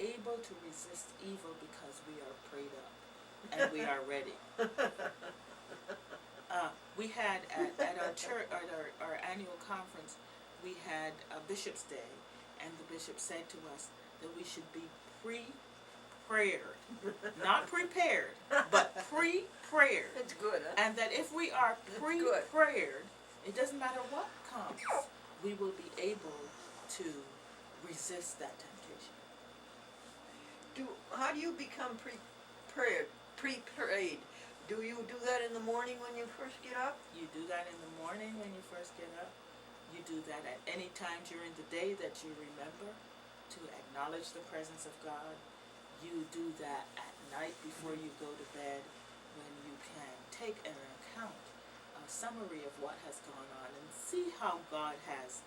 able to resist evil because we are prayed up and we are ready. We had at our church, at our annual conference, we had a Bishop's Day, and the bishop said to us that we should be pre-prayered, not prepared, but pre-prayered. It's good, huh? And that if we are pre-prayered, it doesn't matter what comes, we will be able to resist that temptation. How do you become pre-prayed? Do you do that in the morning when you first get up? You do that in the morning when you first get up. You do that at any time during the day that you remember to acknowledge the presence of God. You do that at night before you go to bed, when you can take an account, a summary of what has gone on, and see how God has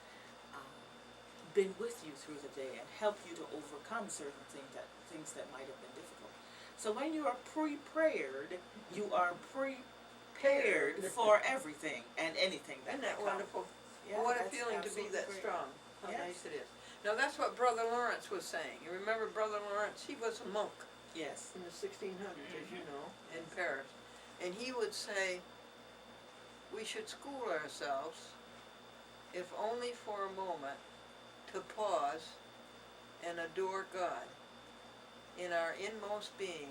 been with you through the day and helped you to overcome certain things that might have been difficult. So when you are pre-prayered, you are prepared for everything and anything that Isn't that comes. wonderful? Yeah, What a feeling to be that great. strong. How Yes. nice it is. Now that's what Brother Lawrence was saying. You remember Brother Lawrence? He was a monk Yes. in the 1600s, as you know, in Paris. And he would say, we should school ourselves, if only for a moment, to pause and adore God in our inmost being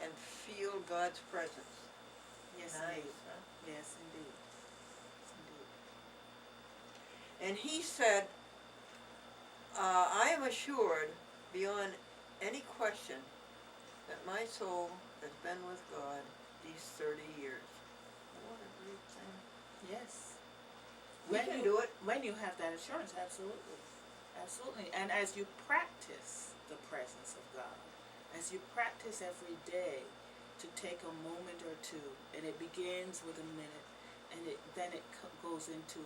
and feel God's presence. Yes, Nice, indeed. huh? Yes, indeed. Yes, indeed. And he said, I am assured beyond any question that my soul has been with God these 30 years. What a great thing. Yes. We When can you do it. When you have that assurance, absolutely. Absolutely. And as you practice the presence of God, as you practice every day to take a moment or two, and it begins with a minute, and then it goes into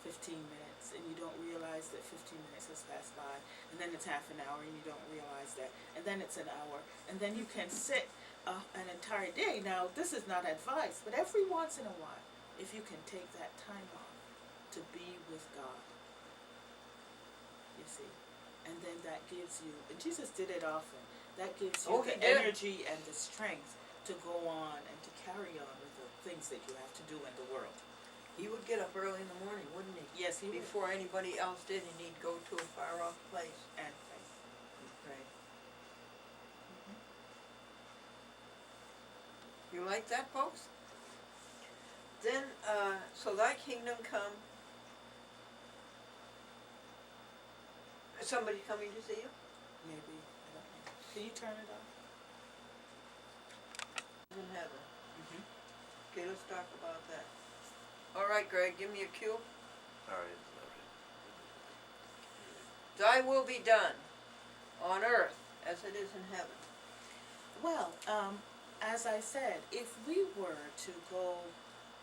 15 minutes, and you don't realize that 15 minutes has passed by, and then it's half an hour, and you don't realize that, and then it's an hour, and then you can sit an entire day. Now, this is not advice, but every once in a while, if you can take that time off to be with God, you see, and then that gives you, and Jesus did it often, that gives you the energy and the strength to go on and to carry on with the things that you have to do in the world. He would get up early in the morning, wouldn't he? Yes, he would. Before anybody else did, and he'd go to a far-off place And pray. and pray. You like that, folks? Then, so thy kingdom come. Is somebody coming to see you? Maybe, I don't know. Can you turn it off? In heaven. Mm-hmm. Okay, let's talk about that. All right, Greg, give me a cue. All right. Thy will be done on earth as it is in heaven. Well, as I said, if we were to go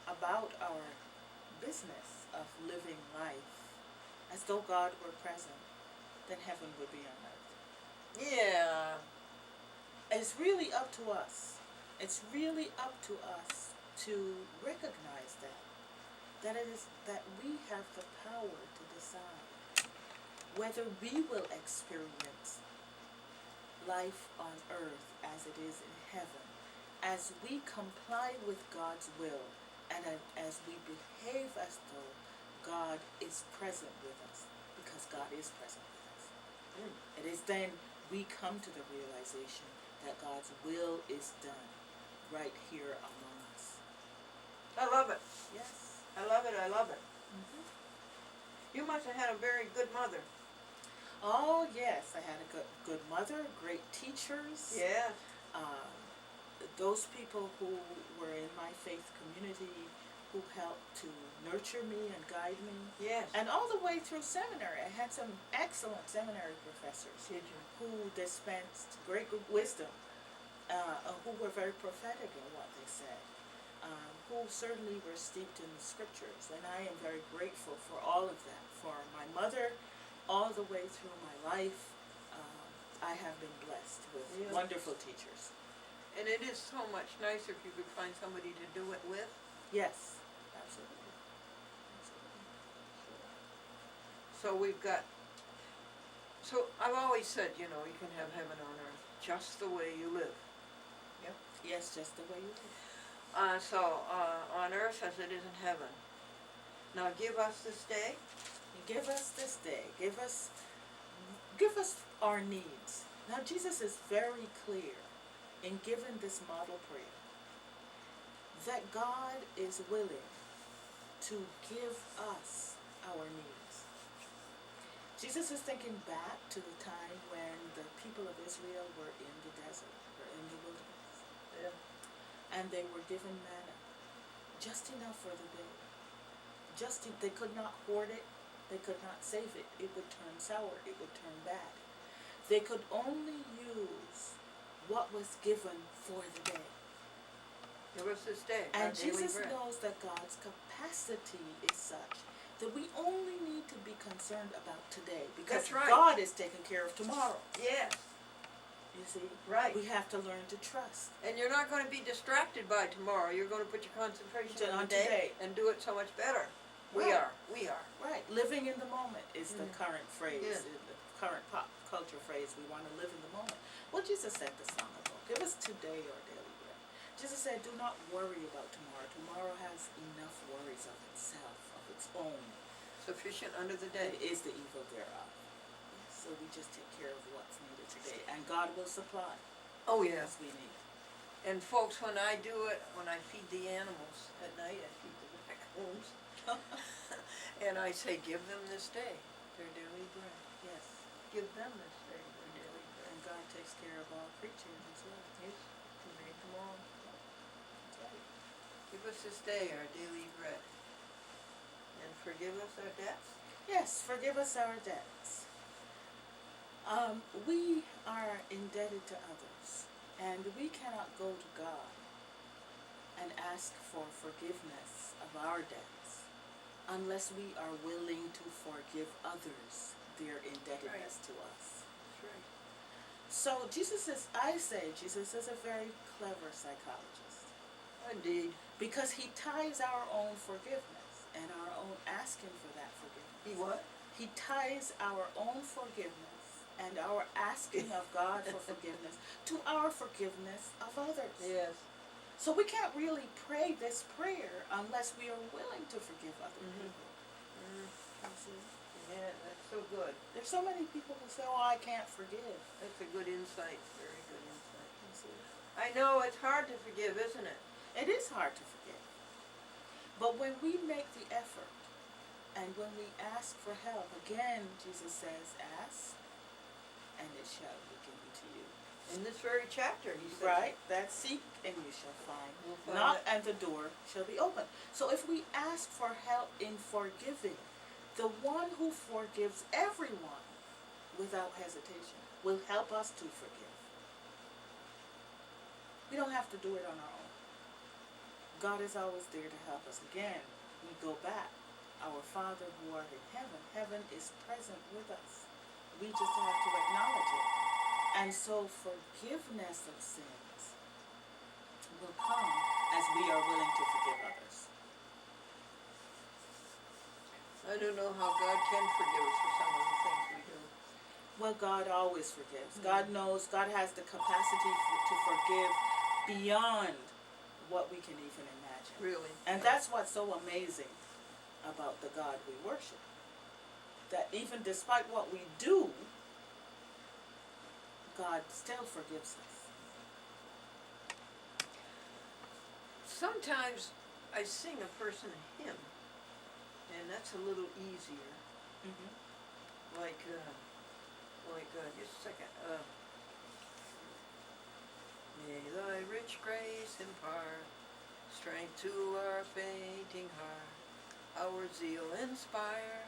about our business of living life as though God were present, then heaven would be on earth. Yeah. It's really up to us. It's really up to us to recognize that it is that we have the power to decide whether we will experience life on earth as it is in heaven, as we comply with God's will, and as we behave as though God is present with us, because God is present with us. It is then we come to the realization that God's will is done right here among us. I love it. Yes. I love it. I love it. Mm-hmm. You must have had a very good mother. Oh yes, I had a good mother, great teachers. Yeah. Those people who were in my faith community, who helped to nurture me and guide me. Yes. And all the way through seminary, I had some excellent seminary professors. Did you? Who dispensed great wisdom, who were very prophetic in what they said, who certainly were steeped in the scriptures. And I am very grateful for all of that. For my mother, all the way through my life, I have been blessed with wonderful teachers. And it is so much nicer if you could find somebody to do it with. Yes, absolutely. Absolutely. So we've got So I've always said, you know, you can have heaven on earth just the way you live. Yes, just the way you do. On earth as it is in heaven. Now give us this day. Give us this day. Give us our needs. Now Jesus is very clear in giving this model prayer that God is willing to give us our needs. Jesus is thinking back to the time when the people of Israel were in the desert, or in the wilderness. Yeah. And they were given manna, just enough for the day. They could not hoard it, they could not save it. It would turn sour, it would turn bad. They could only use what was given for the day. Give us this day. And our daily Jesus bread. knows that God's capacity is such that we only need to be concerned about today, because That's right. God is taking care of tomorrow. Yes. You see? Right. We have to learn to trust. And you're not going to be distracted by tomorrow. You're going to put your concentration on On today today. and do it so much better. We Right. are. Right. Living in the moment is the current phrase, Yeah. the current pop culture phrase. We want to live in the moment. Well, Jesus said this long ago. Give us today our daily bread. Jesus said, do not worry about tomorrow. Tomorrow has enough worries of itself, of its own. Sufficient under the day. It is the evil thereof. So we just take care of what's needed today. And God will supply Oh yeah. as we need. And folks, when I do it, when I feed the animals at night, I feed the raccoons, and I say, give them this day their daily bread. Yes. Give them this day their daily bread. And God takes care of all creatures as well. Yes, He made them all. That's right. Give us this day our daily bread. And forgive us our debts. Yes, forgive us our debts. We are indebted to others, and we cannot go to God and ask for forgiveness of our debts unless we are willing to forgive others their indebtedness to us. That's right. So Jesus is a very clever psychologist, Indeed. because he ties our own forgiveness and our own asking for that forgiveness. He what? He ties our own forgiveness and our asking of God for forgiveness to our forgiveness of others. Yes. So we can't really pray this prayer unless we are willing to forgive other people. You see? Yeah, that's so good. There's so many people who say, oh, I can't forgive. That's a good insight. Very good insight. You see? I know it's hard to forgive, isn't it? It is hard to forgive. But when we make the effort and when we ask for help, again, Jesus says, ask and it shall be given to you. In this very chapter, he says. Right? That seek and you shall find. We'll find Knock it. and the door shall be open. So if we ask for help in forgiving, the one who forgives everyone without hesitation will help us to forgive. We don't have to do it on our own. God is always there to help us. Again, we go back. Our Father who art in heaven, heaven is present with us. We just have to acknowledge it. And so forgiveness of sins will come as we are willing to forgive others. I don't know how God can forgive us for some of the things we do. Well, God always forgives. God knows, God has the capacity to forgive beyond what we can even imagine. Really. And that's what's so amazing about the God we worship. That even despite what we do, God still forgives us. Sometimes I sing a person a hymn, and that's a little easier. Mm-hmm. Like, just a second. May thy rich grace impart strength to our fainting heart, our zeal inspire.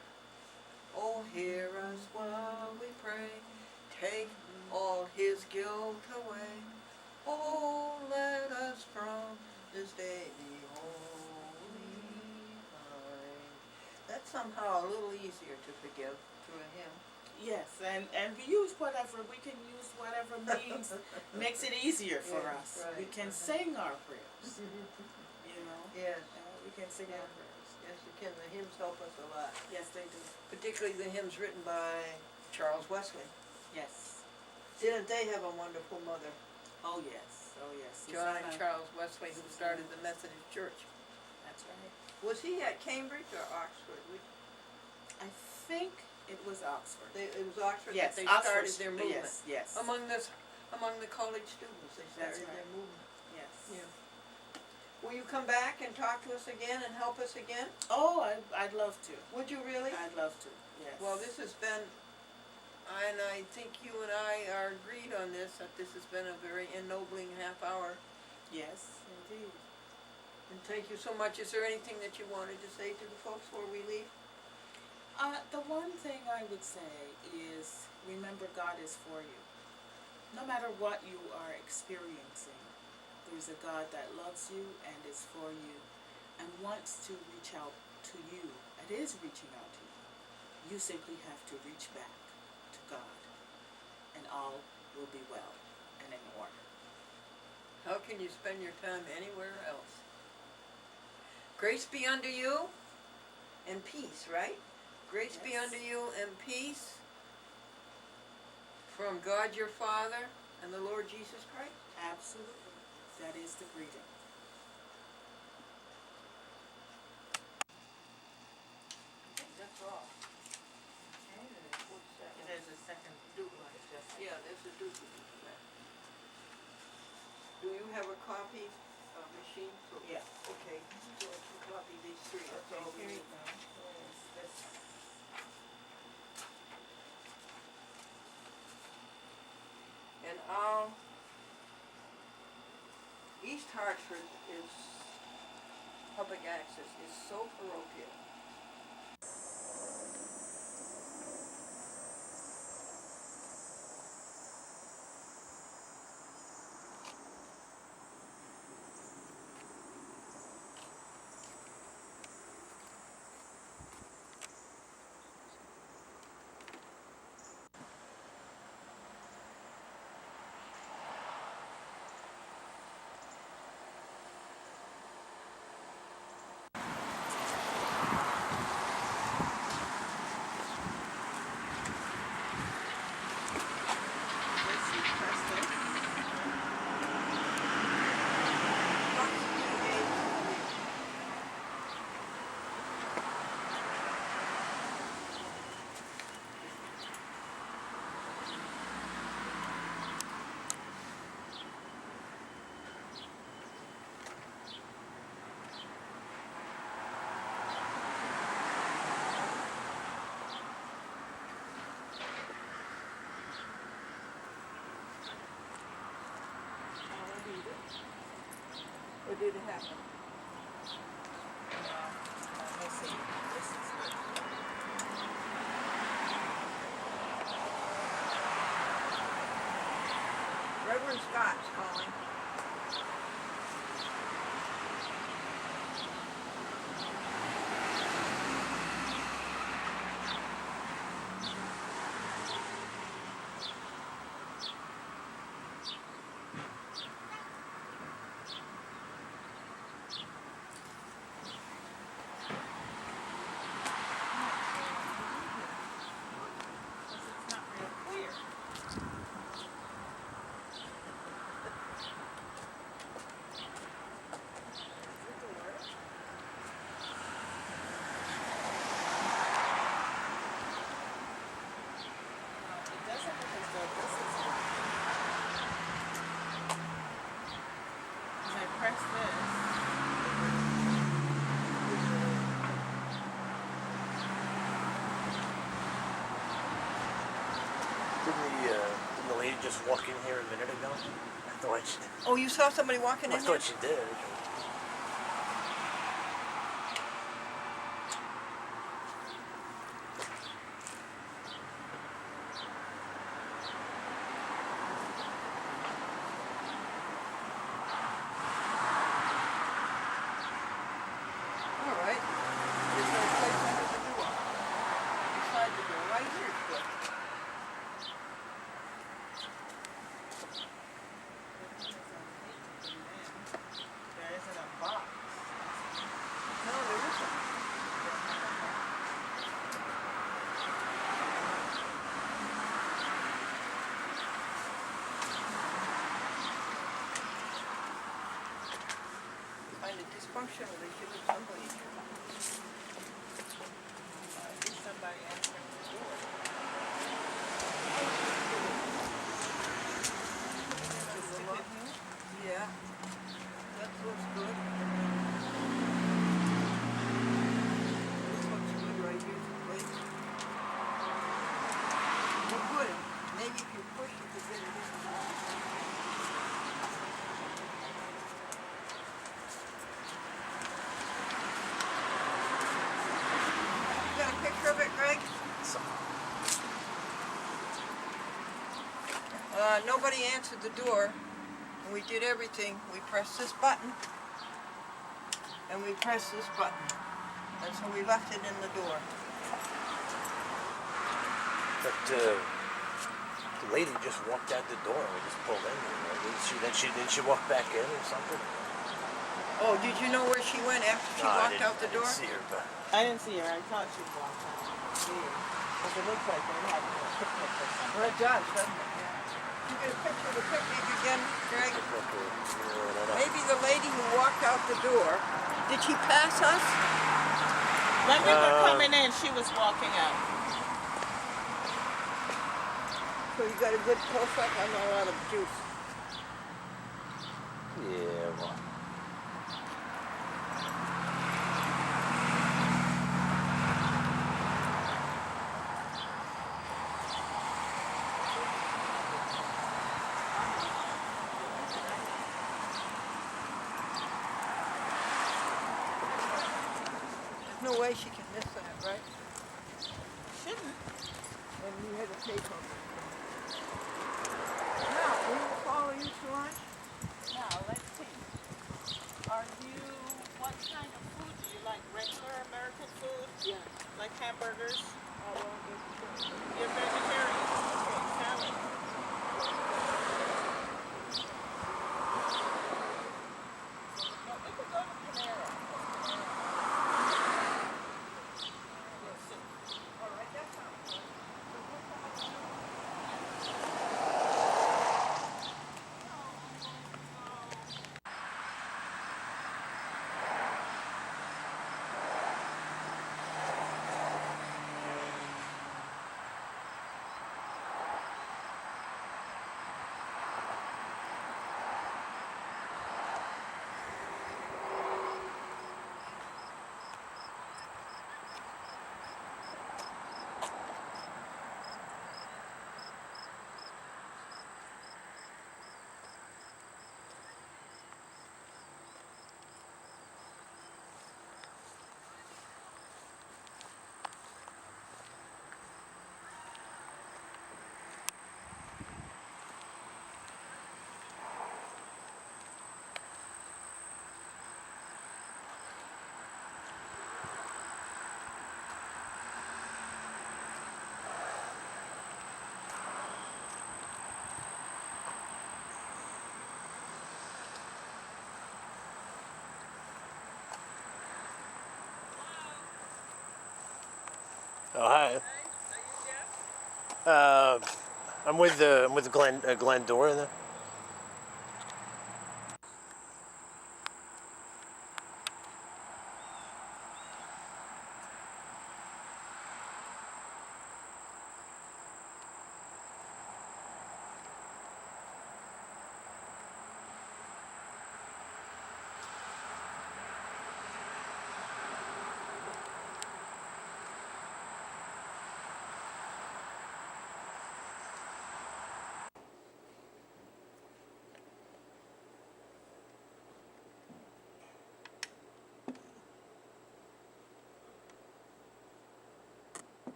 Oh, hear us while we pray, take all his guilt away. Oh, let us from this day be wholly thine. That's somehow a little easier to forgive through a hymn. Yes, and we use whatever, we can use whatever means makes it easier for Yeah, us. right. We can sing our prayers, you know. Yes, We can sing our Yeah. prayers. yes, you can. The hymns help us a lot. Yes, they do. Particularly the hymns written by Charles Wesley. Yes. Didn't they have a wonderful mother? Oh, yes. Oh, yes. John and Susanna. Charles Wesley, who started the Susanna. Methodist Church. That's right. Was he at Cambridge or Oxford? I think it was Oxford. It was Oxford Yes, that they Oxford. started their movement. Yes, yes. Among the college students, they That's started right. their movement. Yes. Yeah. Will you come back and talk to us again and help us again? Oh, I'd love to. Would you really? I'd love to, yes. Well, this has been, and I think you and I are agreed on this, that this has been a very ennobling half hour. Yes, indeed. And thank you so much. Is there anything that you wanted to say to the folks before we leave? The one thing I would say is, remember, God is for you. No matter what you are experiencing, there's a God that loves you and is for you and wants to reach out to you, and is reaching out to you. You simply have to reach back to God, and all will be well and in order. How can you spend your time anywhere else? Grace be unto you and peace, right? Grace be Yes. unto you and peace from God your Father and the Lord Jesus Christ. Absolutely. That is the greeting. I think that's all. What's that one? There's a second duplicate, just. Yeah, there's a duplicate of that. Do you have a copy machine? Yeah. Okay, so I can copy these three, that's all we Here need. you go. There's this. And East Hartford is, public access is so parochial. Or did it happen? Let's see. This is good. Reverend Scott's calling. It's not real clear. It doesn't look as though this is it. As I press this. Didn't the lady just walk in here a minute ago? I thought she, Oh, you saw somebody walking I in here? thought she did. All right. Is there a place under the door? Beside the door, right here is good. There is they're dysfunctional, they should have somebody here. Is somebody answering the door? Stick it here? Yeah, that looks good. This looks good right here, the place. Well, good. Maybe if you push, you could get it in. You got a picture of it, Greg? Nobody answered the door, and we did everything. We pressed this button, and we pressed this button, and so we left it in the door. But the lady just walked out the door and we just pulled in. Did she walk back in or something? Oh, did you know where she went after she walked out the door? I didn't see her, but I didn't see her. I thought she walked out. Because it looks like they're having a picnic or something. Well, it does, doesn't it? Yeah. You get a picture of the picnic again, Greg? Maybe the lady who walked out the door, did she pass us? When we were coming in, she was walking out. So you got a good close-up? I'm not out of juice. yeah, well. There's no way she can miss that, right? Shouldn't. And you had to pay for it. Now, we will follow you to lunch. Now, let's see. Are you, what kind of food do you like? Regular American food? Yeah. Like hamburgers? I won't get you. You're vegetarian? Okay, salad. No, we could go to Panera. We'll see. All right, that sounds good. So we'll come up to Oh, hi. I'm with Glendora there.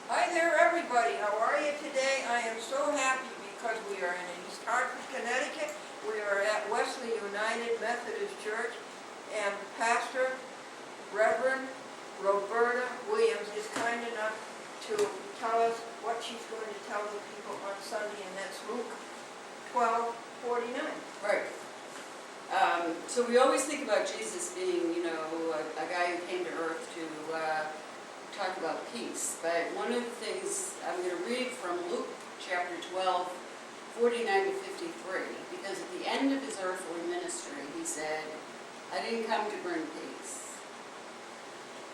Hi there, everybody. How are you today? I am so happy because we are in East Hartford, Connecticut. We are at Wesley United Methodist Church, and Pastor Reverend Roberta Williams is kind enough to tell us what she's going to tell the people on Sunday, and that's Luke 12:49. Right. So we always think about Jesus being, you know, a guy who came to earth to talk about peace, but one of the things I'm going to read from Luke chapter 12, 49 to 53, because at the end of his earthly ministry, he said, I didn't come to bring peace.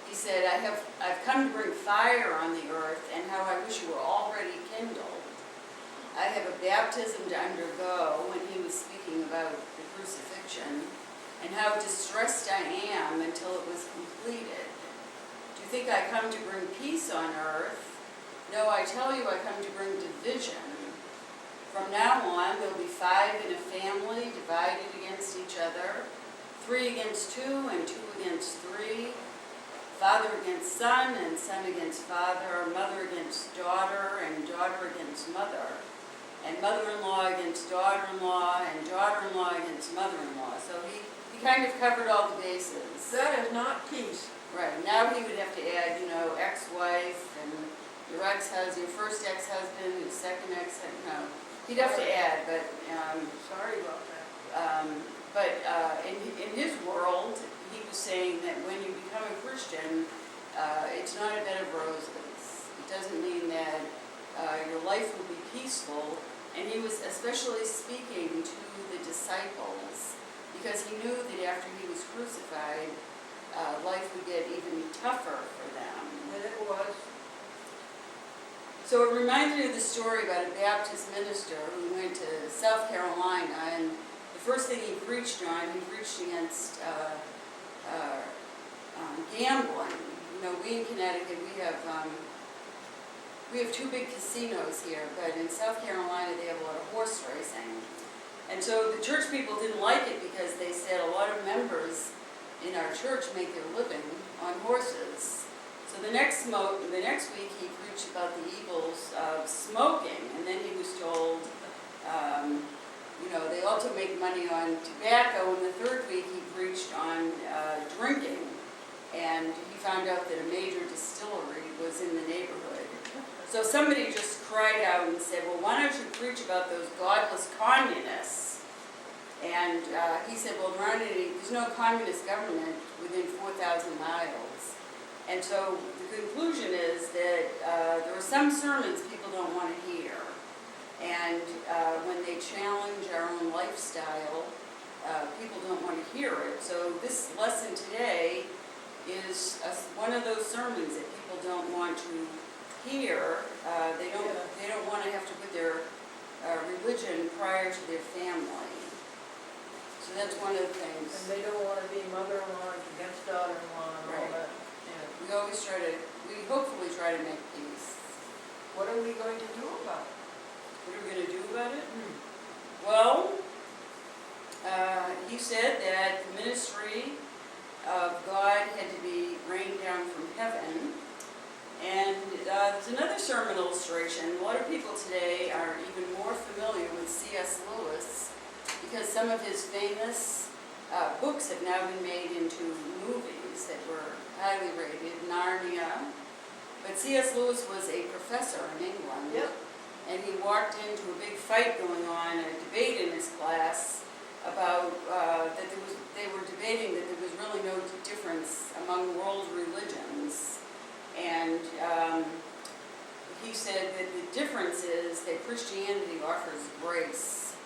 He said, I've come to bring fire on the earth, and how I wish you were already kindled. I have a baptism to undergo, when he was speaking about the crucifixion, and how distressed I am until it was completed. Do you think I come to bring peace on earth? No, I tell you, I come to bring division. From now on, there'll be 5 in a family divided against each other, 3 against 2, and 2 against 3, father against son, and son against father, mother against daughter, and daughter against mother, and mother-in-law against daughter-in-law, and daughter-in-law against mother-in-law. So he kind of covered all the bases. That is not peace. Right, now he would have to add, ex-wife, and your ex-husband, your first ex-husband, your second ex-husband, no. He'd have to add, but, Sorry about that. in his world, he was saying that when you become a Christian, it's not a bed of roses. It doesn't mean that your life will be peaceful, and he was especially speaking to the disciples, because he knew that after he was crucified, life would get even tougher for them. And it was. So it reminded me of the story about a Baptist minister who went to South Carolina, and the first thing he preached against gambling. We in Connecticut, we have 2 big casinos here, but in South Carolina they have a lot of horse racing. And so the church people didn't like it because they said a lot of members in our church make their living on horses. So the next week he preached about the evils of smoking, and then he was told, they also make money on tobacco, and the third week he preached on drinking, and he found out that a major distillery was in the neighborhood. So somebody just cried out and said, well, why don't you preach about those godless communists? And he said, well, there's no communist government within 4,000 miles. And so the conclusion is that there are some sermons people don't want to hear. And when they challenge our own lifestyle, people don't want to hear it. So this lesson today is one of those sermons that people don't want to hear. They don't want to have to put their religion prior to their family. So that's one of the things. And they don't want to be mother-in-law against daughter-in-law and all Right. that. Yeah. We hopefully try to make peace. What are we going to do about it? What are we going to do about it? Well, he said that the ministry of God had to be rained down from heaven. And there's another sermon illustration. A lot of people today are even more familiar with C.S. Lewis because some of his famous books have now been made into movies that were highly rated, Narnia. But C.S. Lewis was a professor in England. Yep. And he walked into a big fight going on, a debate in his class about that they were debating that there was really no difference among world religions. And he said that the difference is that Christianity offers grace.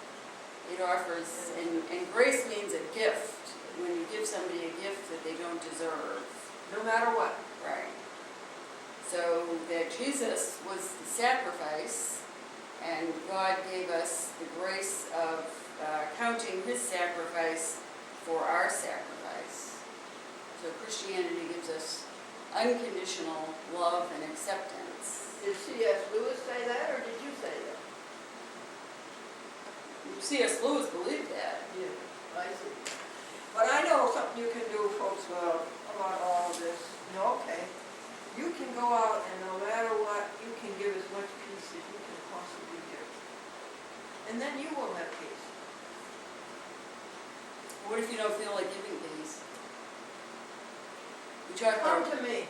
It offers, and grace means a gift, when you give somebody a gift that they don't deserve. No matter what. Right. So that Jesus was the sacrifice, and God gave us the grace of counting his sacrifice for our sacrifice. So Christianity gives us unconditional love and acceptance. Did C.S. Lewis say that, or did you say that? C.S. Lewis believed that. Yeah, I see. But I know something you can do, folks, about all of this. Okay, you can go out and no matter what, you can give as much peace as you can possibly give. And then you will have peace. What if you don't feel like giving peace? We talk Come about to me.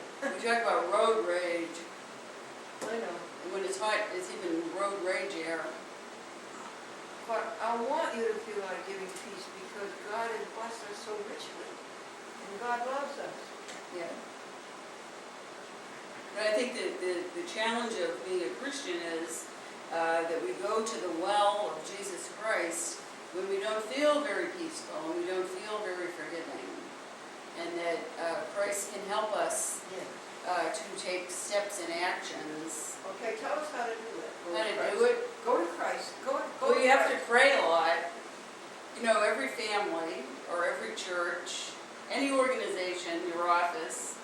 road rage, I know. and when it's hot, it's even road rage air. But I want you to feel like giving peace because God has blessed us so richly. And God loves us. Yeah. But I think that the challenge of being a Christian is that we go to the well of Jesus Christ when we don't feel very peaceful and we don't feel very forgiving. And that Christ can help us to take steps and actions. Okay, tell us how to do it. How to do it? Go to Christ. Go Well, to you have to Christ. pray a lot. You know, every family or every church, any organization, your office,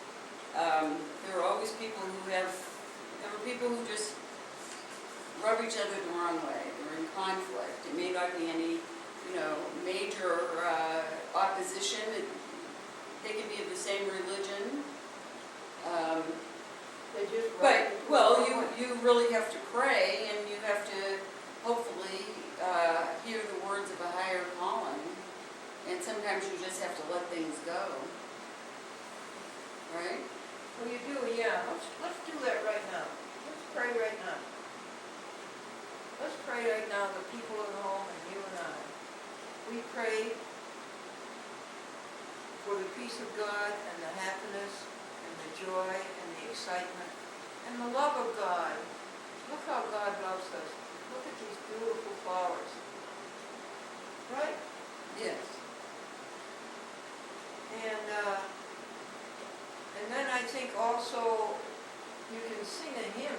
there are always people there are people who just rub each other the wrong way. They're in conflict. It may not be any, major opposition. They can be of the same religion. They just But, well, you really have to pray, and you have to hopefully hear the words of a higher calling. And sometimes you just have to let things go. Right? Well, you do, yeah. Let's do that right now. Let's pray right now. Let's pray right now, the people at home and you and I. We pray for the peace of God and the happiness and the joy and the excitement and the love of God. Look how God loves us. Look at these beautiful flowers. Right? Yes. And then I think also you can sing a hymn.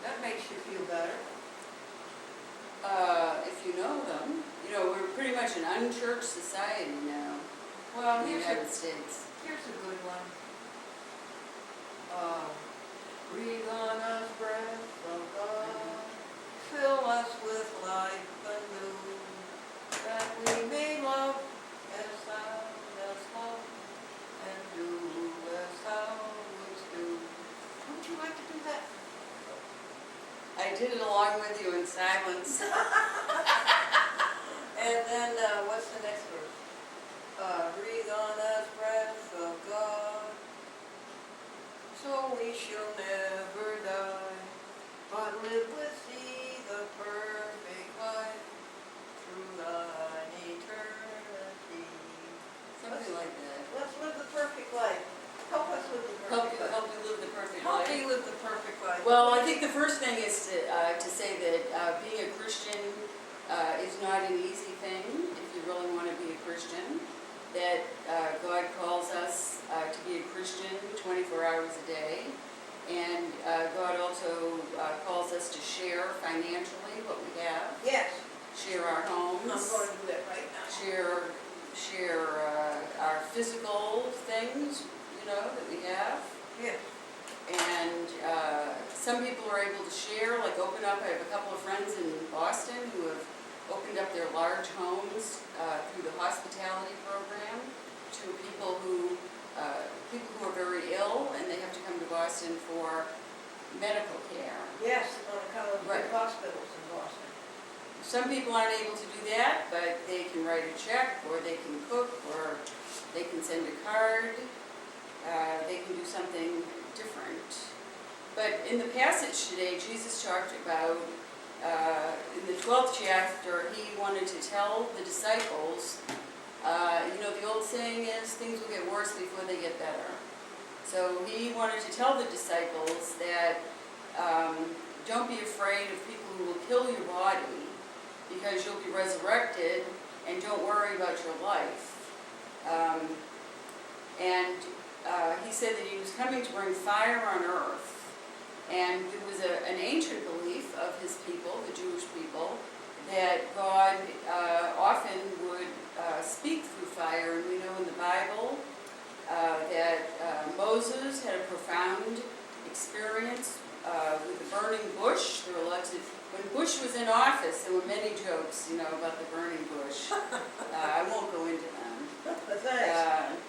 That makes you feel better. If you know them. We're pretty much an unchurched society now Well, in the here's United States. a good one. Breathe on us, breath of God. Fill us with life anew, that we may love as thou dost love, and do as thou wouldst do. Would you like to do that? I did it along with you in silence. And then, what's the next verse? Breathe on us, breath of God, so we shall never die, but live with thee the perfect life, through thine eternity. Something like that. Let's live the perfect life. Help us live the perfect life. Help you live the perfect Help life. me live the perfect life. Well, I think the first thing is to say that being a Christian is not an easy thing if you really want to be a Christian. That God calls us to be a Christian 24 hours a day. And God also calls us to share financially what we have. Yes, Share our homes. I'm going to do that right now. Share our physical things, that we have. Yes. And some people are able to share, like open up. I have a couple of friends in Boston who have opened up their large homes through the hospitality program to people who are very ill and they have to come to Boston for medical care. Yes, on account of the Right. big hospitals in Boston. Some people aren't able to do that, but they can write a check, or they can cook, or they can send a card. They can do something different. But in the passage today, Jesus talked about, in the 12th chapter, he wanted to tell the disciples, the old saying is, things will get worse before they get better. So he wanted to tell the disciples that don't be afraid of people who will kill your body, because you'll be resurrected, and don't worry about your life. He said that he was coming to bring fire on earth. And it was an ancient belief of his people, the Jewish people, that God often would speak through fire. And we know in the Bible that Moses had a profound experience with the burning bush. There were lots of, when Bush was in office, there were many jokes, about the burning bush. I won't go into them. Thanks.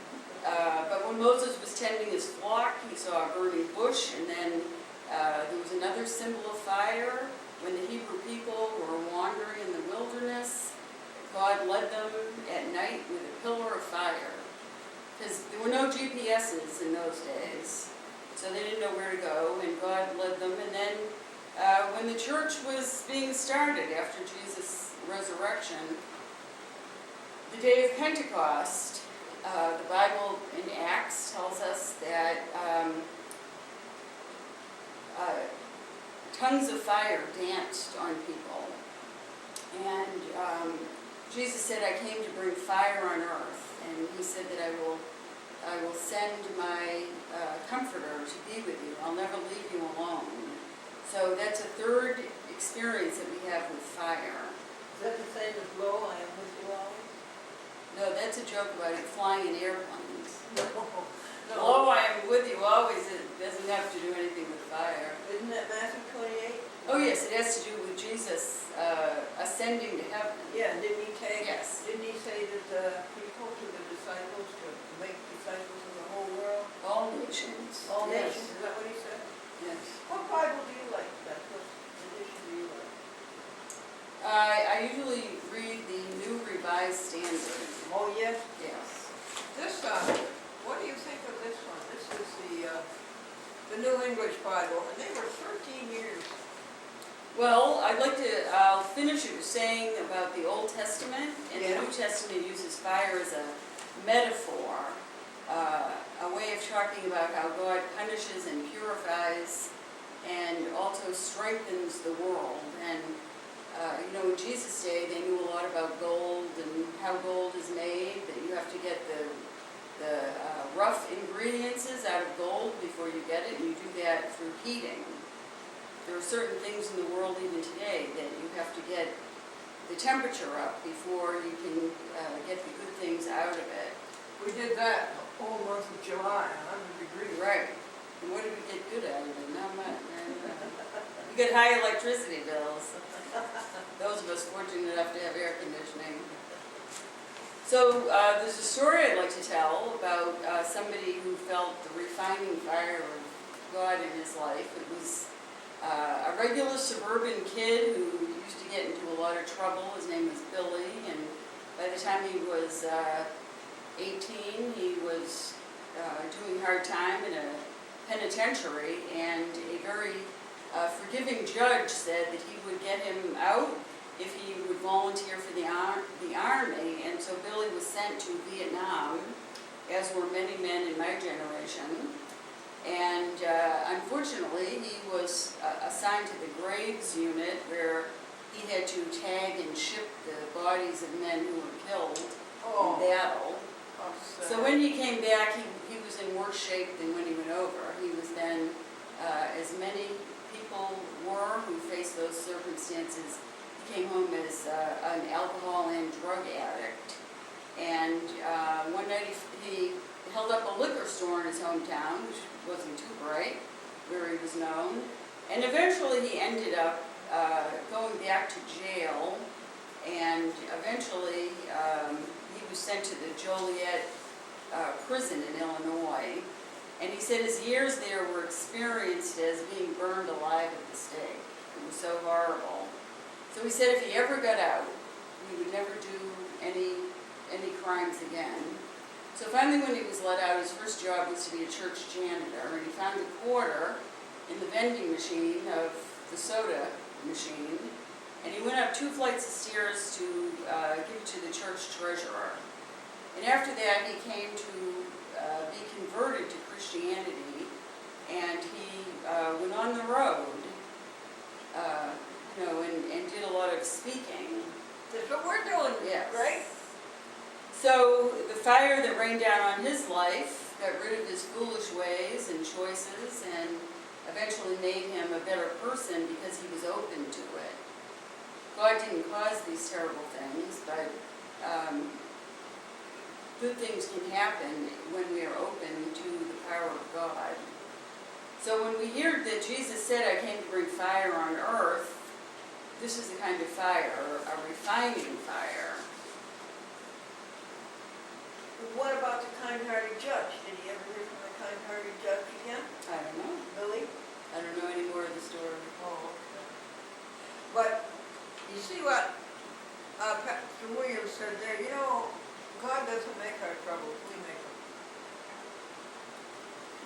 But when Moses was tending his flock, he saw a burning bush, and then there was another symbol of fire. When the Hebrew people were wandering in the wilderness, God led them at night with a pillar of fire. Because there were no GPSs in those days, so they didn't know where to go, and God led them. And then when the church was being started after Jesus' resurrection, the day of Pentecost, the Bible in Acts tells us that tongues of fire danced on people. And Jesus said, I came to bring fire on earth. And he said that I will send my comforter to be with you. I'll never leave you alone. So that's a third experience that we have with fire. Is that the same as lo, I am with you always? No, that's a joke about it flying in airplanes. No. Lo, I am with you always, it doesn't have to do anything with fire. Isn't that Matthew 28? Oh yes, it has to do with Jesus ascending to heaven. Yeah, didn't he Yes. didn't he say that he told to the disciples to make disciples of the whole world? All nations. All Yes. nations, is that what he said? Yes. What Bible do you like, Beth? What edition do you like? I usually read the New Revised Standard. Oh, yes? Yes. This, what do you think of this one? This is the New English Bible, and they were 13 years. Well, I'll finish it with saying about the Old Testament, and Yeah. the New Testament uses fire as a metaphor, a way of talking about how God punishes and purifies and also strengthens the world. And, in Jesus' day, they knew a lot about gold and how gold is made, that you have to get the rough ingredients out of gold before you get it, and you do that through heating. There are certain things in the world even today that you have to get the temperature up before you can get the good things out of it. We did that the whole month of July, 100 degrees. Right. And what did we get good out of it? Not much. We get high electricity bills. Those of us fortunate enough to have air conditioning. So there's a story I'd like to tell about somebody who felt the refining fire of God in his life. It was a regular suburban kid who used to get into a lot of trouble. His name was Billy, and by the time he was 18, he was doing hard time in a penitentiary, and a very forgiving judge said that he would get him out if he would volunteer for the army. And so Billy was sent to Vietnam, as were many men in my generation. And unfortunately, he was assigned to the Graves unit, where he had to tag and ship the bodies of men who were killed in battle. Oh, So when he came back, he was in worse shape than when he went over. He was then, as many people were who faced those circumstances, he came home as an alcohol and drug addict. And one night he held up a liquor store in his hometown, which wasn't too bright, where he was known. And eventually he ended up going back to jail, and eventually he was sent to the Joliet prison in Illinois. And he said his years there were experienced as being burned alive at the stake. It was so horrible. So he said if he ever got out, he would never do any crimes again. So finally, when he was let out, his first job was to be a church janitor, and he found a quarter in the vending machine of the soda machine, and he went up 2 flights of stairs to give it to the church treasurer. And after that, he came to be converted to Christianity, and he went on the road, and did a lot of speaking. That's what we're doing, Yes. right? So the fire that rained down on his life got rid of his foolish ways and choices, and eventually made him a better person because he was open to it. God didn't cause these terrible things, but good things can happen when we are open to the power of God. So when we hear that Jesus said, I came to bring fire on earth, this is the kind of fire, a refining fire. What about the kind-hearted judge? Did he ever hear from the kind-hearted judge again? I don't know. Billy? I don't know any more of the story. Oh, okay. But you see what Pastor Williams said there, God doesn't make our troubles, we make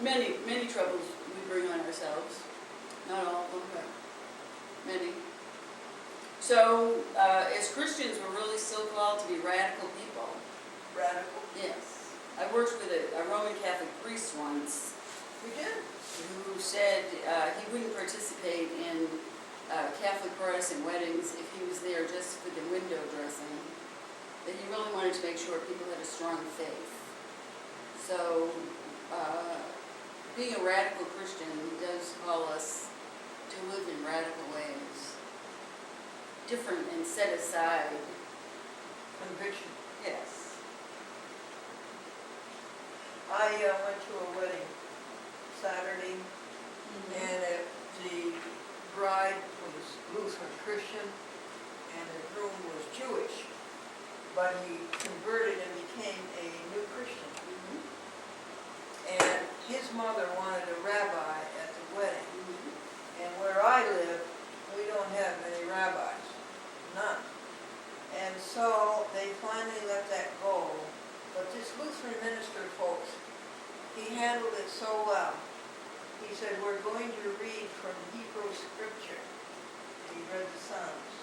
them. Many troubles we bring on ourselves. Not all of them, but many. So, as Christians, we're really still called to be radical people. Radical? Yes. I worked with a Roman Catholic priest once, We did. who said he wouldn't participate in Catholic Protestant weddings if he was there just for the window dressing, that he really wanted to make sure people had a strong faith. So, being a radical Christian does call us to live in radical ways, different and set aside. Conviction. Yes. I went to a wedding Saturday, and the bride was Lutheran Christian, and the groom was Jewish, but he converted and became a new Christian. And his mother wanted a rabbi at the wedding, and where I live, we don't have many rabbis, none. And so they finally let that go. But this Lutheran minister, folks, he handled it so well. He said, we're going to read from Hebrew scripture. He read the Psalms.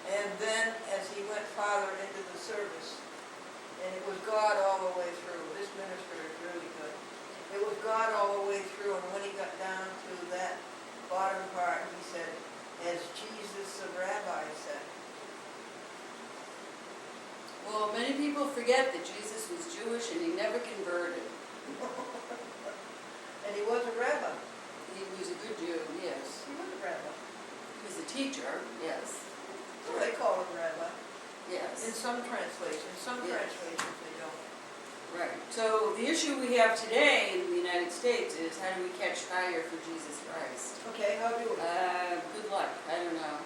And then as he went farther into the service, and it was God all the way through. This minister is really good. It was God all the way through, and when he got down to that bottom part, he said, as Jesus the rabbi said. Well, many people forget that Jesus was Jewish and he never converted. And he was a rabbi. He was a good Jew, yes. He was a rabbi. He was a teacher, yes. So they call him rabbi. In Yes. some translations. Some Yes. translations they don't. Right. So the issue we have today in the United States is how do we catch fire for Jesus Christ? Okay, how do we? Good luck. I don't know.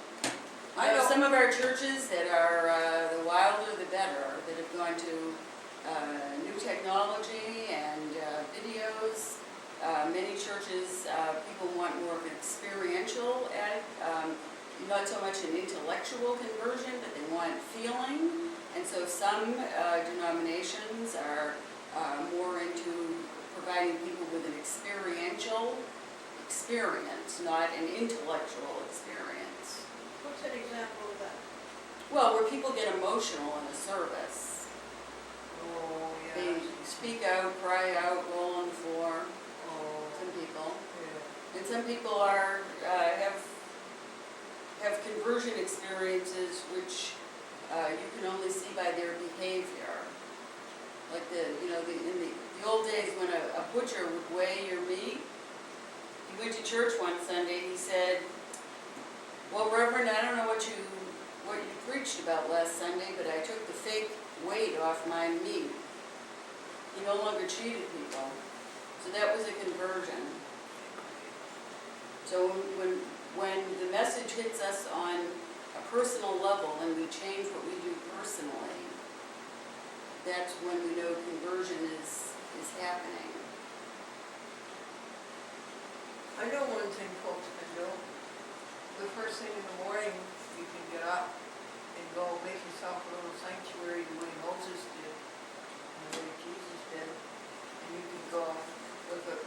I know. Some of our churches that are the wilder the better, that have gone to new technology and videos. Many churches, people want more of an experiential, not so much an intellectual conversion, but they want feeling. And so some denominations are more into providing people with an experiential experience, not an intellectual experience. What's an example of that? Well, where people get emotional in a service. Oh, They speak out, cry out, roll on the floor, Oh, some people. yeah. And some people are, have conversion experiences which you can only see by their behavior. Like in the old days when a butcher would weigh your meat, he went to church one Sunday, he said, well, Reverend, I don't know what you preached about last Sunday, but I took the fake weight off my meat. He no longer cheated people. So that was a conversion. So when the message hits us on a personal level and we change what we do personally, that's when we know conversion is happening. I know one thing folks can do. The first thing in the morning, you can get up and go make yourself a little sanctuary the way Moses did, and the way Jesus did. And you can go with a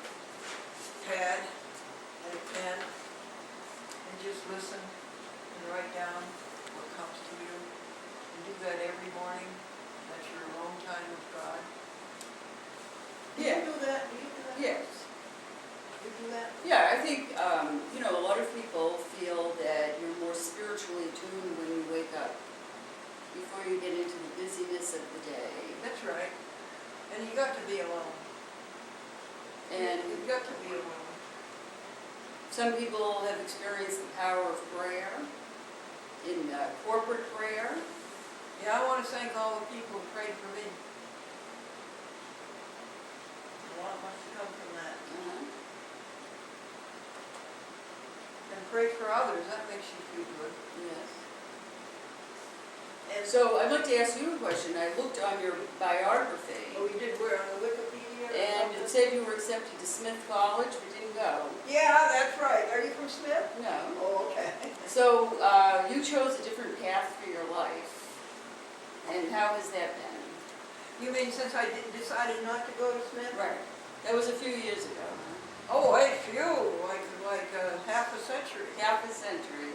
pad and a pen and just listen and write down what comes to you. And do that every morning. That's your alone time with God. Do Yeah. you do that? Do you do that? Yes. You do that? Yeah, I think, a lot of people feel that you're more spiritually tuned when you wake up before you get into the busyness of the day. That's right. And you got to be alone. And You've got to be alone. some people have experienced the power of prayer, in corporate prayer. Yeah, I want to thank all the people who prayed for me. A lot must have come from that. And pray for others, that makes you feel good. Yes. And So I'd like to ask you a question. I looked on your biography, oh, you did where, on the Wikipedia or and it something? said you were accepted to Smith College, but didn't go. Yeah, that's right. Are you from Smith? No. Oh, okay. So you chose a different path for your life, and how has that been? You mean since I decided not to go to Smith? Right. That was a few years ago. Oh, hey, phew, like half a century. Half a century.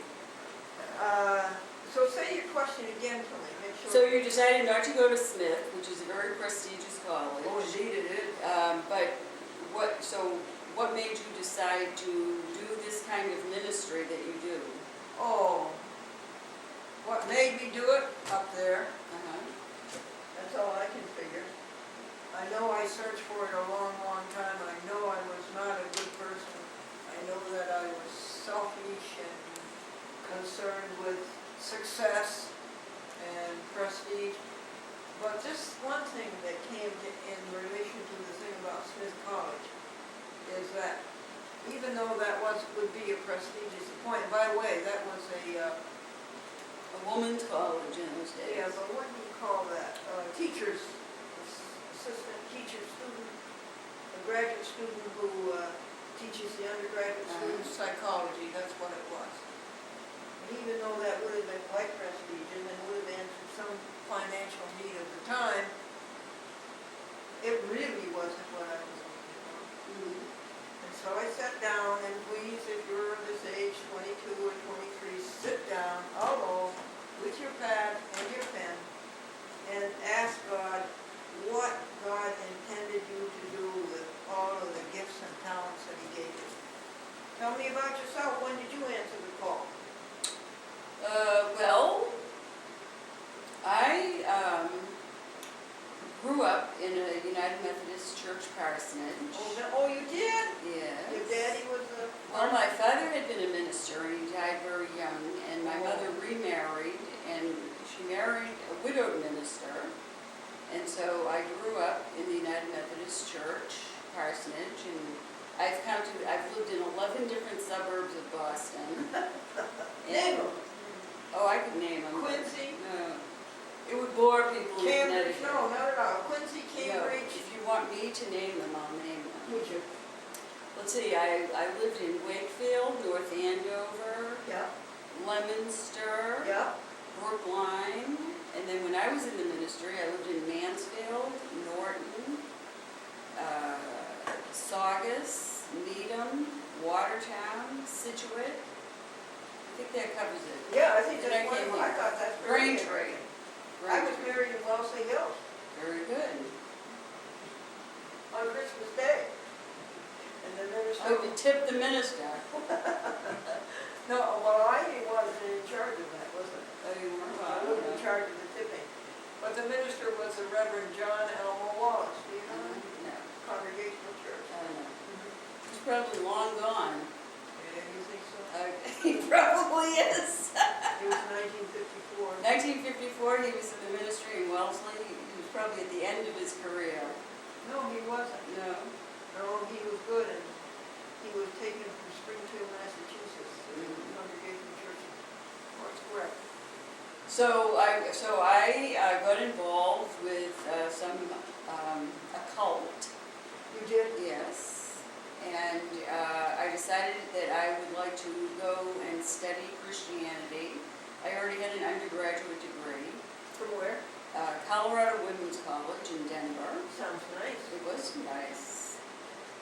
So say your question again for me, make sure. So you decided not to go to Smith, which is a very prestigious college. Oh, indeed it is. But what what made you decide to do this kind of ministry that you do? Oh, what made me do it up there, Uh-huh. that's all I can figure. I know I searched for it a long, long time. I know I was not a good person. I know that I was selfish and concerned with success and prestige. But just one thing that came in relation to the thing about Smith College is that even though that would be a prestigious appointment, by the way, that was a A woman's college in those days. yeah, but what do you call that? Teachers, assistant teacher student, a graduate student who teaches the undergraduate students psychology, that's what it was. And even though that would have been quite prestigious and would have answered some financial need of the time, it really wasn't what I was looking for. Mhm. And so I sat down, and please, if you're this age, 22 or 23, sit down alone with your pad and your pen and ask God what God intended you to do with all of the gifts and talents that He gave you. Tell me about yourself. When did you answer the call? Well, I grew up in a United Methodist Church parsonage. Oh, you did? Yes. Your daddy was a... Well, my father had been a minister and he died very young, and my mother remarried, and she married a widowed minister. And so I grew up in the United Methodist Church parsonage, and I've lived in 11 different suburbs of Boston. Name them. Oh, I could name them. Quincy? No. It would bore people in Cambridge? Connecticut. No, not at all. Quincy, No, Cambridge? if you want me to name them, I'll name them. Would you? Let's see, I lived in Wakefield, North Andover, Yeah. Leominster, Yeah. Brookline, and then when I was in the ministry, I lived in Mansfield, Norton, Saugus, Needham, Watertown, Situate. I think that covers it. Yeah, I think Then that's I came wonderful. I here. thought that's very Braintree. interesting. I was married in Wellesley Hills Very good. on Christmas Day. And the minister... I would tip the minister. No, well, I wasn't in charge of that, was I? Oh, you were? I wasn't in charge of the tipping. But the minister was the Reverend John Elmo Wallace. Do you know him? No, Congregational Church. I don't know. He's probably long gone. Yeah, you think so? He probably is. It was 1954. 1954, he was in the ministry in Wellesley. He was probably at the end of his career. No, he wasn't. No. No, he was good, and he was taken from Springfield, Massachusetts, to the Congregational Church in Fort Square. So I got involved with a cult. You did? Yes. And I decided that I would like to go and study Christianity. I already had an undergraduate degree. From where? Colorado Women's College in Denver. Sounds nice. It was nice.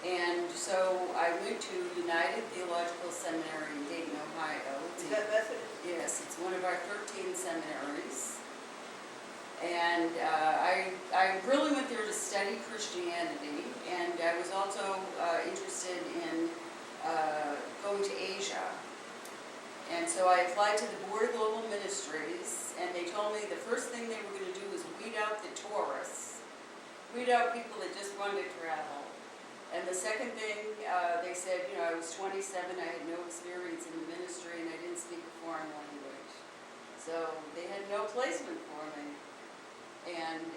And so I went to United Theological Seminary in Dayton, Ohio. Is that Methodist? Yes, it's one of our 13 seminaries. And I really went there to study Christianity, and I was also interested in going to Asia. And so I applied to the Board of Global Ministries, and they told me the first thing they were going to do was weed out the tourists, weed out people that just wanted to travel. And the second thing, they said, I was 27, I had no experience in the ministry, and I didn't speak a foreign language. So they had no placement for me. And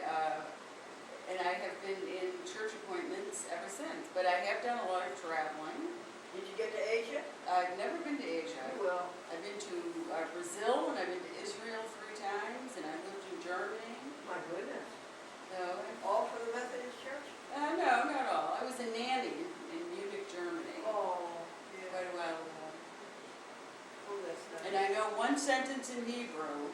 I have been in church appointments ever since. But I have done a lot of traveling. Did you get to Asia? I've never been to Asia. Well, I've been to Brazil, and I've been to Israel 3 times, and I lived in Germany. my goodness. So, All for the Methodist Church? no, not all. I was a nanny in Munich, Germany, Oh, yeah. quite a while ago. Oh, that's nice. And I know one sentence in Hebrew.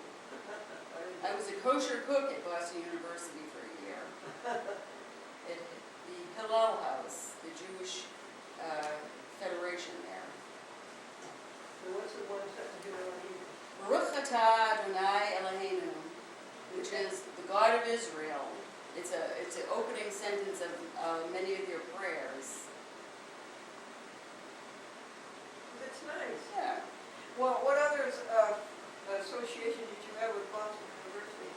I was a kosher cook at Boston University for a year. At the Hillel House, the Jewish Federation there. So what's the one sentence you know in Hebrew? Baruch atah Adonai Eloheinu, which is the God of Israel. It's an opening sentence of many of your prayers. nice. Yeah. Well, what other association did you have with Boston University?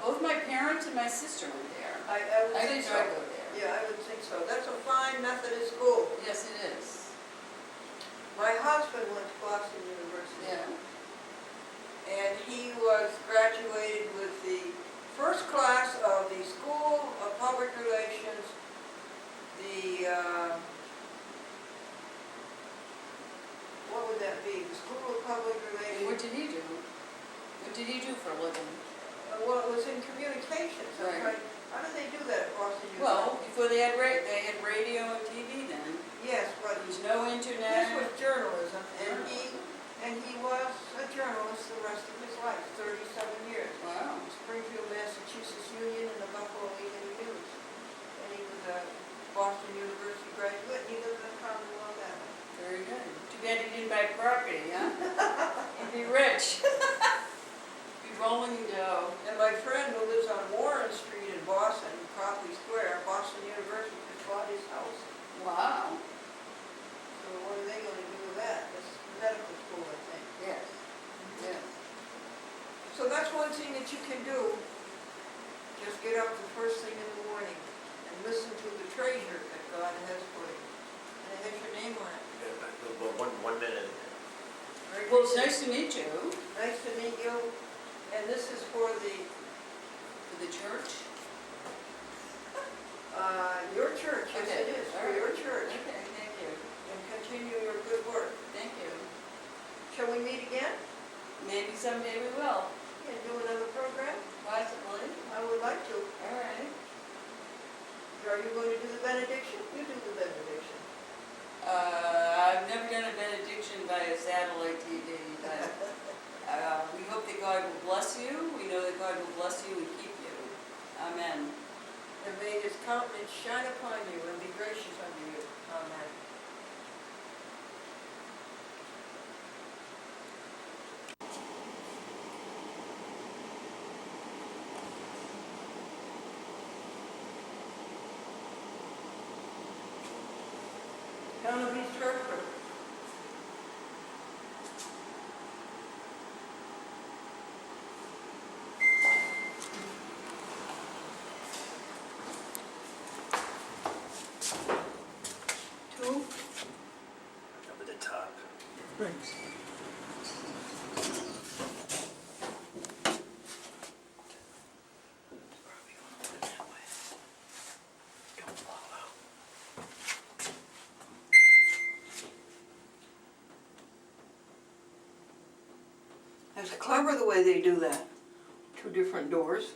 Both my parents and my sister went there. I would I think did so. not go there. Yeah, I would think so. That's a fine Methodist school. Yes, it is. My husband went to Boston University. Yeah. And he was graduated with the first class of the School of Public Relations, the, what would that be? The School of Public And Relations. what did he do? What did he do for a living? Well, it was in communications. I'm Right. trying- How did they do that at Boston University? Well, before they had radio and TV then. Yes, but There was no this internet. was journalism, and he was a journalist the rest of his life, 37 years. Wow. Springfield, Massachusetts Union and the Buffalo Evening News. And he was a Boston University graduate, and he lived in Commonwealth Avenue. Very good. Too bad he didn't buy property, huh? He'd be rich. Be rolling in dough. And my friend who lives on Warren Street in Boston, Copley Square, Boston University just bought his house. Wow. So what are they gonna do with that? That's medical school, I think. Yes. Yes. So that's one thing that you can do. Just get up the first thing in the morning and listen to the treasure that God has for you. And it has your name on it. Well, 1 minute. Very Well, good. it's nice to meet you. Nice to meet you. And this is for For the church. your church, yes Okay, it is, all for right. your church. Okay, thank you. And continue your good work. Thank you. Shall we meet again? Maybe someday we will. And do another program? Possibly. I would like to. All right. Are you going to do the benediction? You do the benediction. I've never done a benediction by a satellite TV, but we hope that God will bless you. We know that God will bless you and keep you. Amen. And may his countenance shine upon you and be gracious unto you. Amen. Town of East Hartford. Two. Up at the top. Thanks. Probably gonna put it that way. Don't fall out. It's clever the way they do that. Two different doors.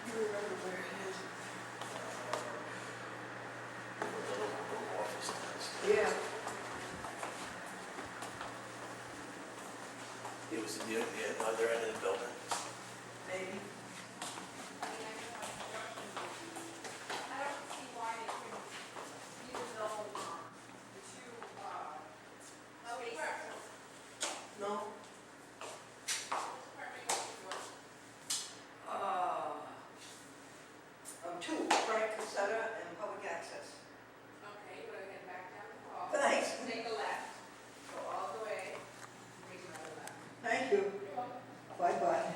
You remember where it is? Little office downstairs. Yeah. It was in the other end of the building. Maybe. I don't see why they couldn't use the two, spaces. No? Two, Frank Casetta and Public Access. Okay, you're gonna get back down the hall. Thanks. Take a left, go all the way, take another left. Thank you. Bye-bye.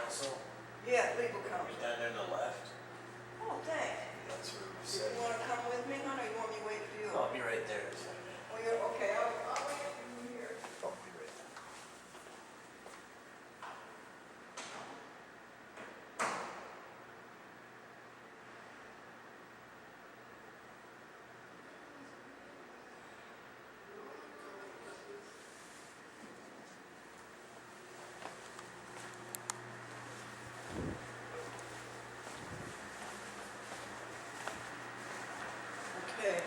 council, Yeah, legal right counsel. down there on the left. Oh, thanks. That's where we Do sit. you wanna come with me, hon, or you want me to wait for you? I'll be right there in a second. Oh, you're, okay, I'll wait for you here. I'll be right there. Okay.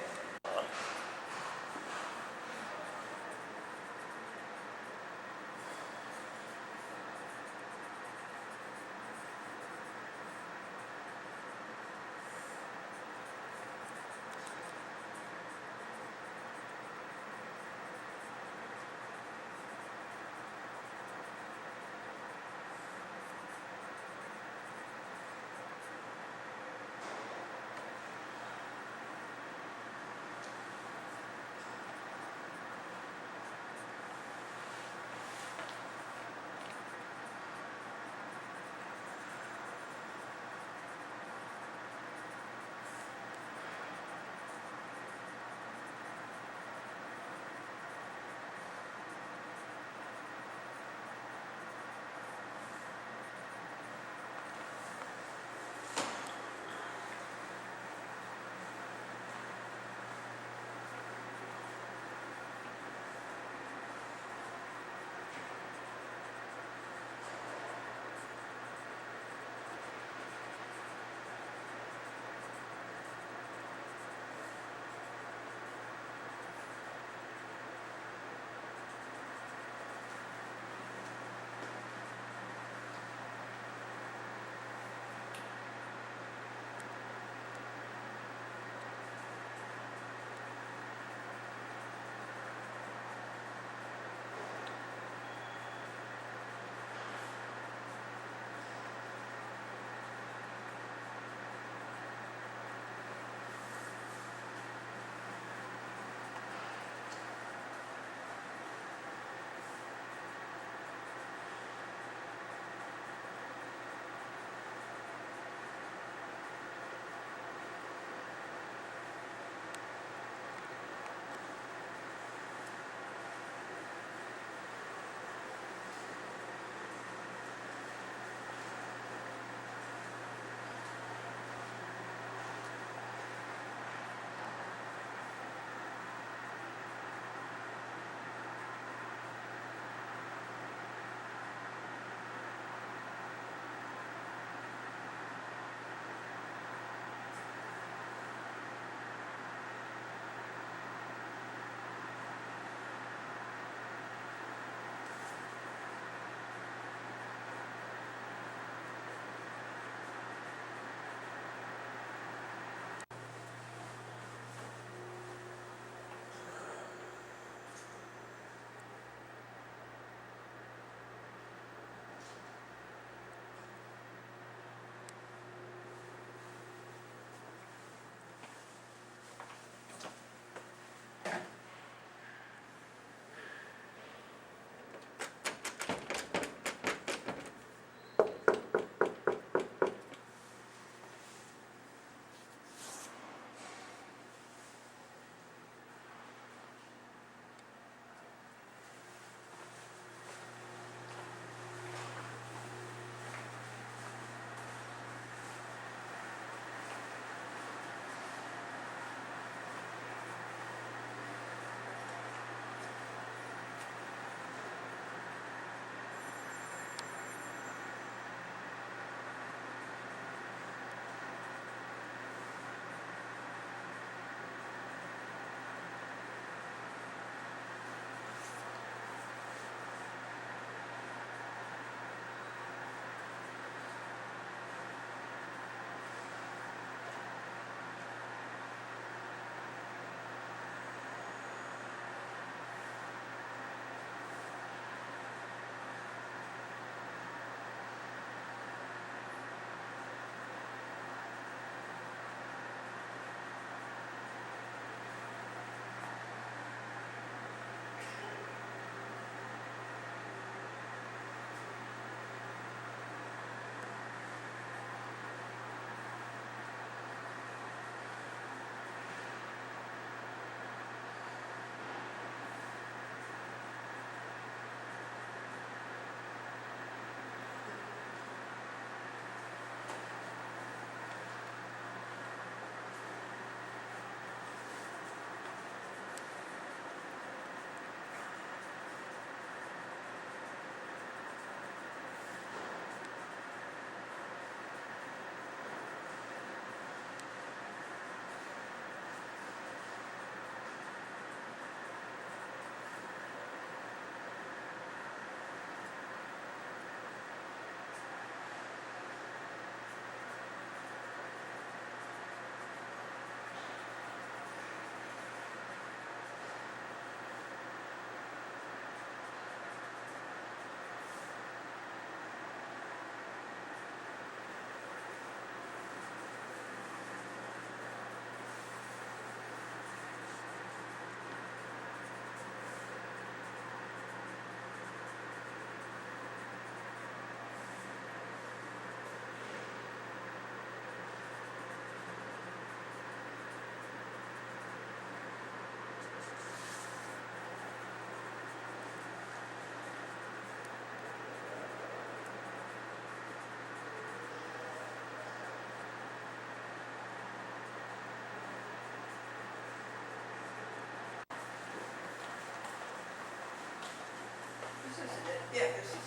Yeah, this is it.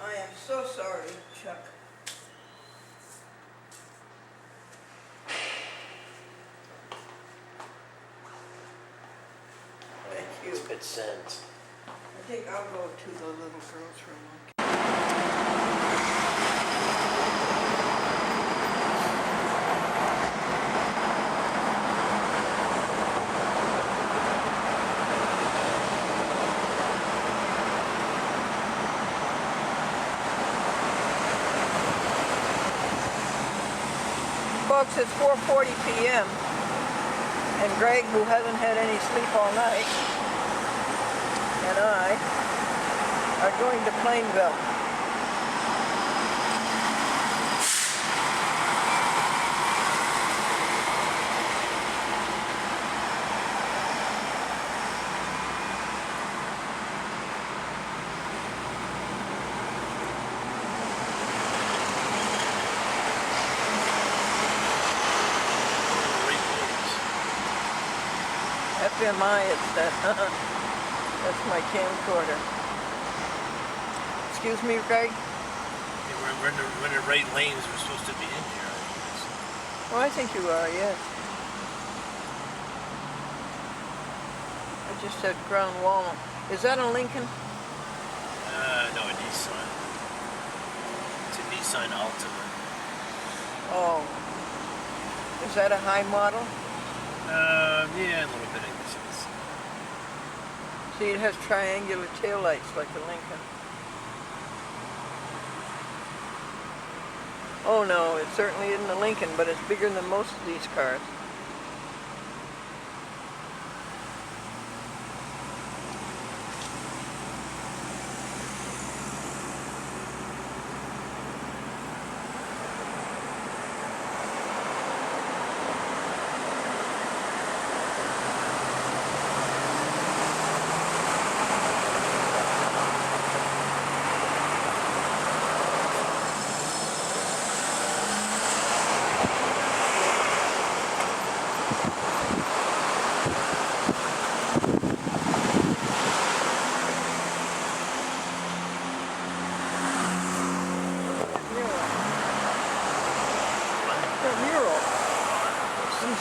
I am so sorry, Chuck. Thank you. It's been sent. I think I'll go to the little girl's room. Folks, it's 4:40 p.m. and Greg, who hasn't had any sleep all night, and I are going to Plainville. FMI, it's that, that's my camcorder. Excuse me, Greg? Yeah, we're in the right lanes. We're supposed to be in here. Oh, I think you are, yes. I just said ground wall. Is that a Lincoln? No, a Nissan. It's a Nissan Altima. Oh. Is that a high model? Yeah, a little bit of this. See, it has triangular taillights like a Lincoln. Oh no, it certainly isn't a Lincoln, but it's bigger than most of these cars.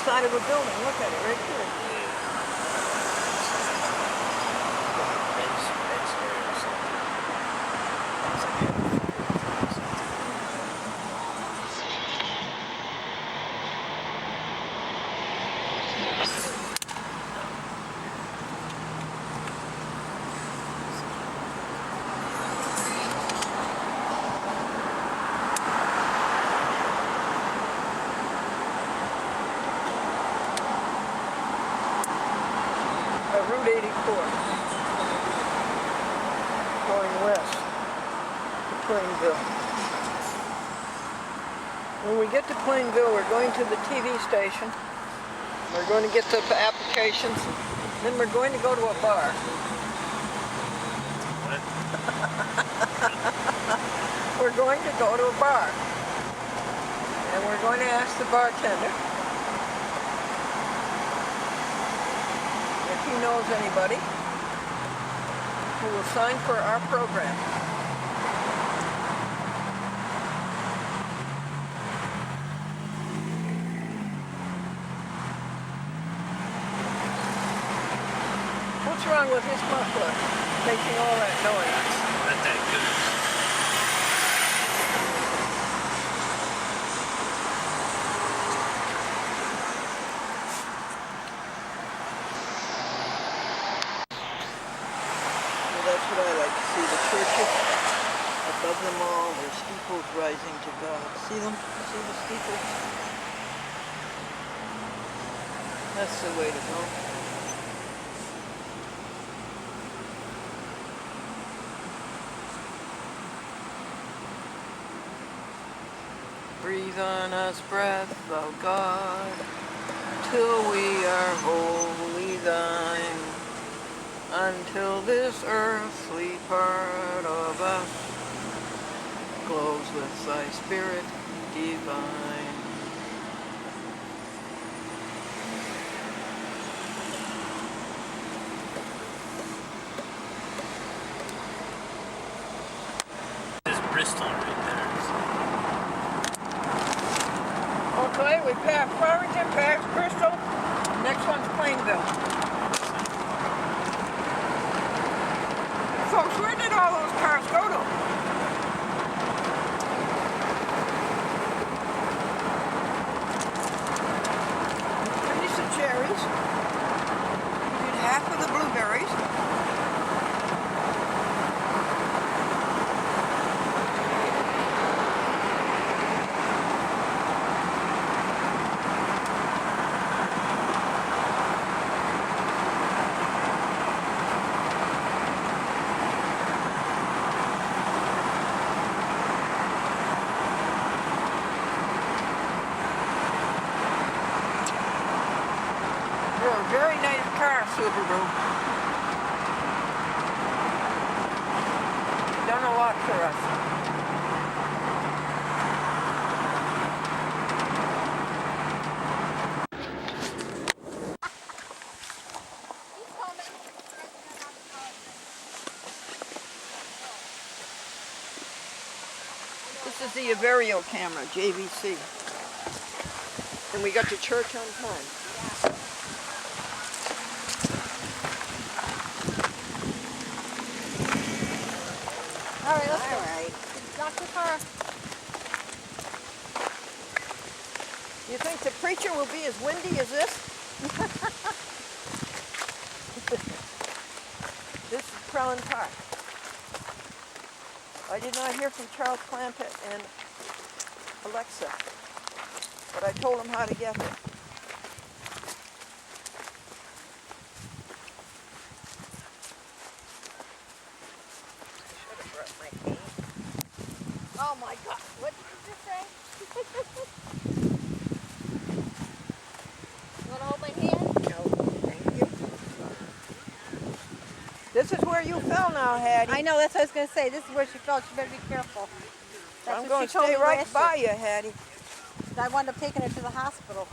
Side of a building. Look at it right here. Route 84, going west to Plainville. When we get to Plainville, we're going to the TV station. We're going to get the applications. Then we're going to go to a bar. What? We're going to go to a bar. And we're going to ask the bartender if he knows anybody who will sign for our program. What's wrong with his muffler making all that noise? Not that good. That's what I like to see, the churches above them all, their steeples rising to God. See them? See the steeples? That's the way to go. Breathe on us breath, O God, till we are wholly thine. Until this earthly part of us glows with thy spirit divine. past Farmington, past Bristol. Next one's Plainville. Folks, where did all those cars go to? Here's the cherries. Did half of the blueberries. You're a very nice car, Subaru. Done a lot for us. This is the Averio camera, JVC. And we got to church on time. All right, let's go. All right. Lock the car. You think the preacher will be as windy as this? This is Crellin Park. I did not hear from Charles Clampet and Alexa, but I told them how to get there. Oh my God, what did you just say? You wanna hold my hand? No, thank you. This is where you fell now, Hattie. I know, that's what I was gonna say. This is where she fell. She better be careful. That's I'm what going she to told stay me right last by year. you, Hattie. I wound up taking her to the hospital.